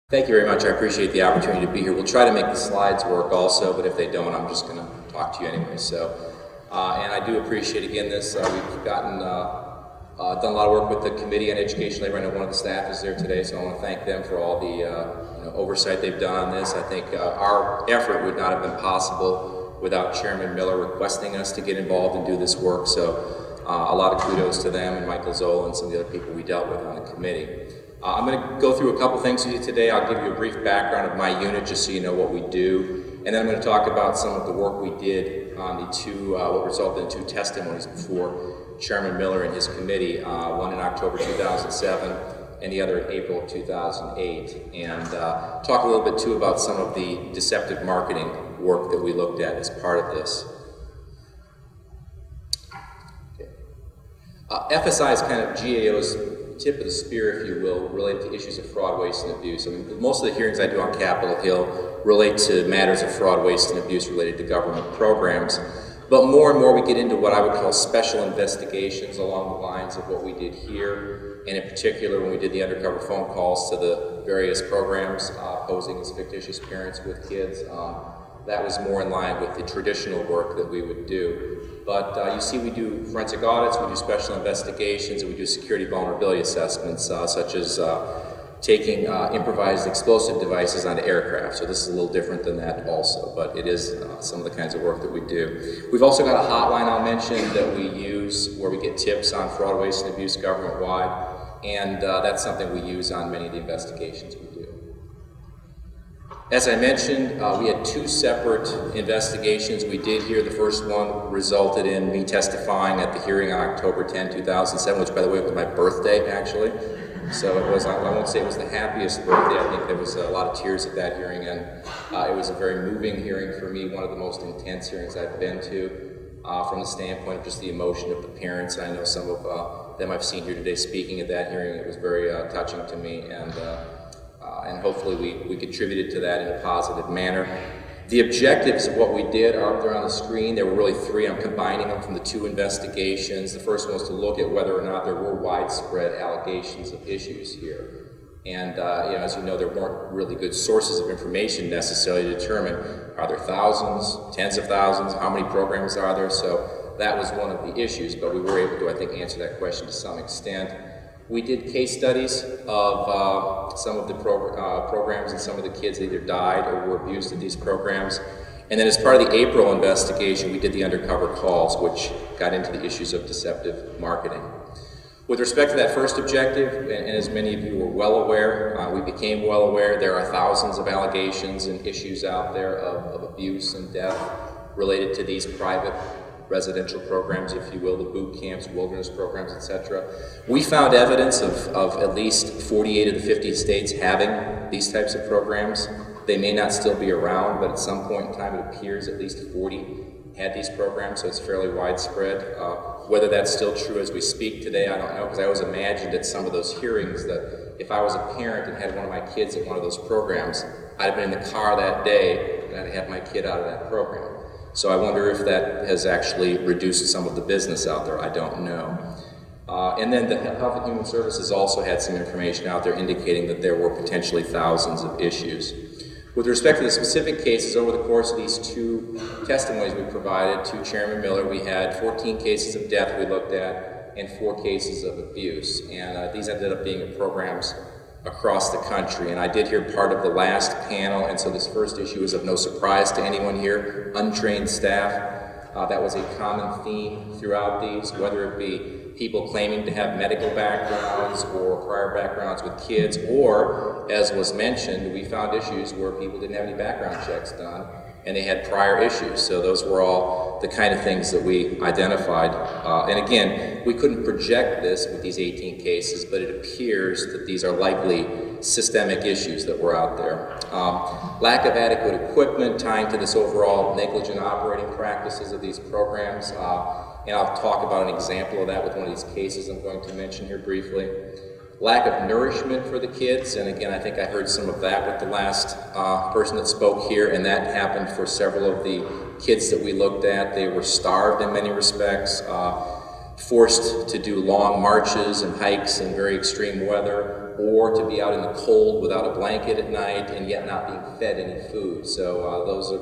Thank you very much. I appreciate the opportunity to be here. We'll try to make the slides work also, but if they don't, I'm just going to talk to you anyway. So, and I do appreciate again this. We've gotten done a lot of work with the Committee on Education Labor. I know one of the staff is there today, so I want to thank them for all the oversight they've done on this. I think our effort would not have been possible without Chairman Miller requesting us to get involved and do this work. So, a lot of kudos to them and Michael Zoll and some of the other people we dealt with on the committee. I'm going to go through a couple things with you today. I'll give you a brief background of my unit just so you know what we do. And then I'm going to talk about some of the work we did on the what resulted in two testimonies before Chairman Miller and his committee, one in October 2007 and the other in April of 2008. And talk a little bit too about some of the deceptive marketing work that we looked at as part of this. Okay. FSI is kind of G.A.O's tip of the spear, if you will, related to issues of fraud, waste, and abuse. I mean, most of the hearings I do on Capitol Hill relate to matters of fraud, waste, and abuse related to government programs. But more and more we get into what I would call special investigations along the lines of what we did here, and in particular when we did the undercover phone calls to the various programs posing as fictitious parents with kids. That was more in line with the traditional work that we would do. But you see we do forensic audits, we do special investigations, and we do security vulnerability assessments, such as taking improvised explosive devices onto aircraft. So this is a little different than that also, but it is some of the kinds of work that we do. We've also got a hotline I'll mention that we use where we get tips on fraud, waste, and abuse government-wide, and that's something we use on many of the investigations we do. As I mentioned, we had two separate investigations we did here. The first one resulted in me testifying at the hearing on October 10, 2007, which, by the way, was my birthday, actually. So it was, I won't say it was the happiest birthday. I think there was a lot of tears at that hearing, and it was a very moving hearing for me, one of the most intense hearings I've been to, from the standpoint of just the emotion of the parents. I know some of them I've seen here today speaking at that hearing. It was very touching to me, and hopefully we contributed to that in a positive manner. The objectives of what we did are up there on the screen. There were really three. I'm combining them from the two investigations. The first one was to look at whether or not there were widespread allegations of issues here. And as you know, there weren't really good sources of information necessarily to determine, are there thousands, tens of thousands, how many programs are there? So that was one of the issues, but we were able to, I think, answer that question to some extent. We did case studies of some of the programs, and some of the kids either died or were abused at these programs. And then as part of the April investigation, we did the undercover calls, which got into the issues of deceptive marketing. With respect to that first objective, and as many of you were well aware, we became well aware, there are thousands of allegations and issues out there of abuse and death related to these private residential programs, if you will, the boot camps, wilderness programs, etc. We found evidence of at least 48 of the 50 states having these types of programs. They may not still be around, but at some point in time it appears at least 40 had these programs, so it's fairly widespread. Whether that's still true as we speak today, I don't know, because I always imagined at some of those hearings that if I was a parent and had one of my kids at one of those programs, I'd have been in the car that day and I'd have my kid out of that program. So I wonder if that has actually reduced some of the business out there. I don't know. And then the Health and Human Services also had some information out there indicating that there were potentially thousands of issues. With respect to the specific cases, over the course of these two testimonies we provided to Chairman Miller, we had 14 cases of death we looked at and 4 cases of abuse. And these ended up being programs across the country. And I did hear part of the last panel, and so this first issue is of no surprise to anyone here, untrained staff. That was a common theme throughout these, whether it be people claiming to have medical backgrounds or prior backgrounds with kids, or, as was mentioned, we found issues where people didn't have any background checks done and they had prior issues. So those were all the kind of things that we identified. And again, we couldn't project this with these 18 cases, but it appears that these are likely systemic issues that were out there. Lack of adequate equipment tying to this overall negligent operating practices of these programs. And I'll talk about an example of that with one of these cases I'm going to mention here briefly. Lack of nourishment for the kids, and again, I think I heard some of that with the last person that spoke here, and that happened for several of the kids that we looked at. They were starved in many respects, forced to do long marches and hikes in very extreme weather, or to be out in the cold without a blanket at night and yet not being fed any food. So those are,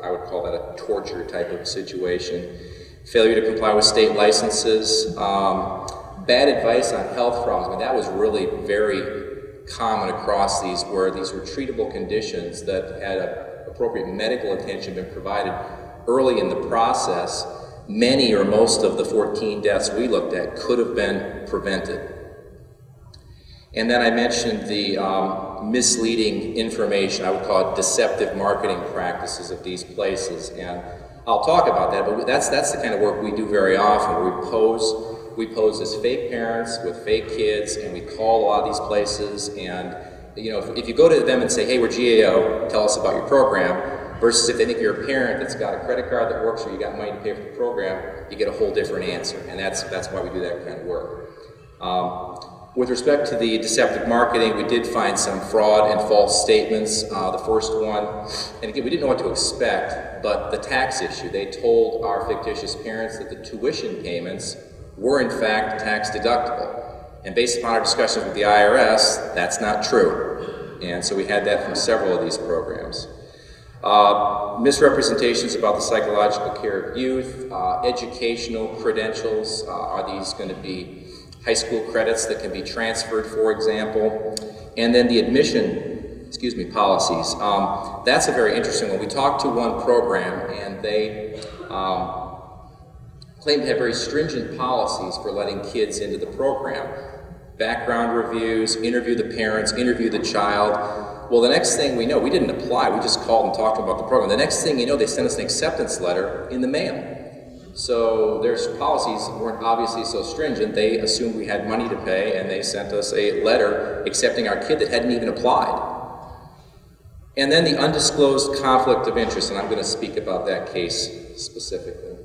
I would call that a torture type of situation. Failure to comply with state licenses, bad advice on health problems. I mean, that was really very common across these, where these were treatable conditions that had appropriate medical attention been provided early in the process. Many or most of the 14 deaths we looked at could have been prevented. And then I mentioned the misleading information, I would call it deceptive marketing practices of these places. And I'll talk about that, but that's the kind of work we do very often. We pose as fake parents with fake kids, and we call a lot of these places. And if you go to them and say, "Hey, we're G.A.O, tell us about your program," versus if they think you're a parent that's got a credit card that works or you got money to pay for the program, you get a whole different answer. And that's why we do that kind of work. With respect to the deceptive marketing, we did find some fraud and false statements. The first one, and again, we didn't know what to expect, but the tax issue. They told our fictitious parents that the tuition payments were in fact tax deductible. And based upon our discussions with the IRS, that's not true. And so we had that from several of these programs. Misrepresentations about the psychological care of youth, educational credentials. Are these going to be high school credits that can be transferred, for example? And then the admission, policies. That's a very interesting one. We talked to one program, and they claim to have very stringent policies for letting kids into the program. Background reviews, interview the parents, interview the child. Well, the next thing we know, we didn't apply, we just called and talked about the program. The next thing you know, they sent us an acceptance letter in the mail. So their policies weren't obviously so stringent. They assumed we had money to pay, and they sent us a letter accepting our kid that hadn't even applied. And then the undisclosed conflict of interest, and I'm going to speak about that case specifically.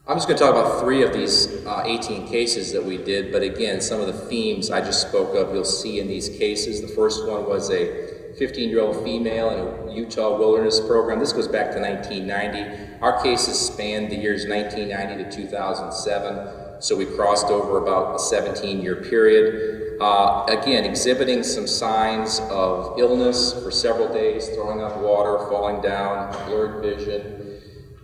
I'm just going to talk about 3 of these 18 cases that we did, but again, some of the themes I just spoke of you'll see in these cases. The first one was a 15-year-old female in a Utah wilderness program. This goes back to 1990. Our cases spanned the years 1990 to 2007, so we crossed over about a 17-year period. Again, exhibiting some signs of illness for several days, throwing up water, falling down, blurred vision,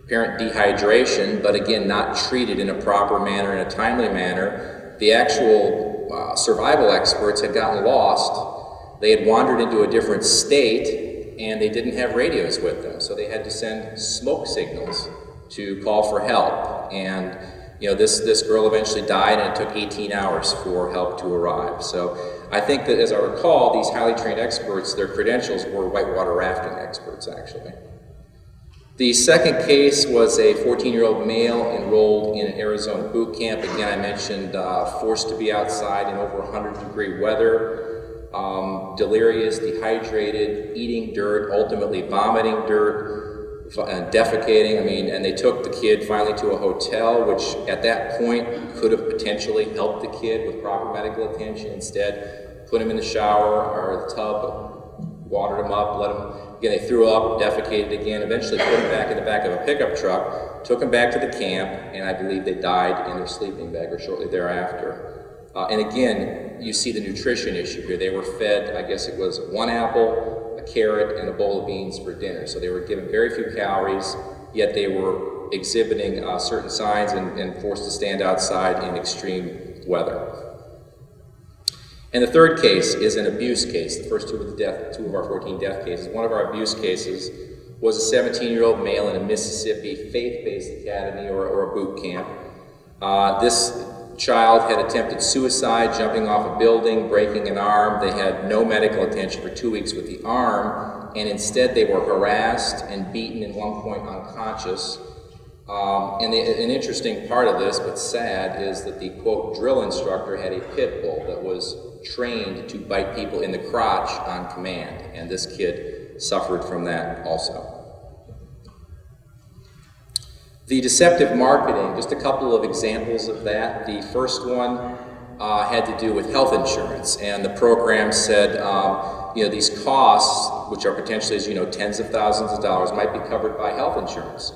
apparent dehydration, but again, not treated in a proper manner, in a timely manner. The actual survival experts had gotten lost. They had wandered into a different state, and they didn't have radios with them, so they had to send smoke signals to call for help. And this girl eventually died, and it took 18 hours for help to arrive. So I think that, as I recall, these highly trained experts, their credentials were whitewater rafting experts, actually. The second case was a 14-year-old male enrolled in an Arizona boot camp. Again, I mentioned forced to be outside in over 100-degree weather, delirious, dehydrated, eating dirt, ultimately vomiting dirt, defecating. And they took the kid finally to a hotel, which at that point could have potentially helped the kid with proper medical attention. Instead, put him in the shower or the tub, watered him up, let him. Again, they threw up, defecated again, eventually put him back in the back of a pickup truck, took him back to the camp, and I believe they died in their sleeping bag or shortly thereafter. And again, you see the nutrition issue here. They were fed, I guess it was 1 apple, a carrot, and a bowl of beans for dinner. So they were given very few calories, yet they were exhibiting certain signs and forced to stand outside in extreme weather. And the third case is an abuse case. The first two of our 14 death cases. One of our abuse cases was a 17-year-old male in a Mississippi faith-based academy or a boot camp. This child had attempted suicide, jumping off a building, breaking an arm. They had no medical attention for 2 weeks with the arm, and instead they were harassed and beaten, at one point unconscious. And an interesting part of this, but sad, is that the, quote, drill instructor had a pit bull that was trained to bite people in the crotch on command, and this kid suffered from that also. The deceptive marketing, just a couple of examples of that. The first one had to do with health insurance, and the program said, these costs, which are potentially, tens of thousands of dollars, might be covered by health insurance.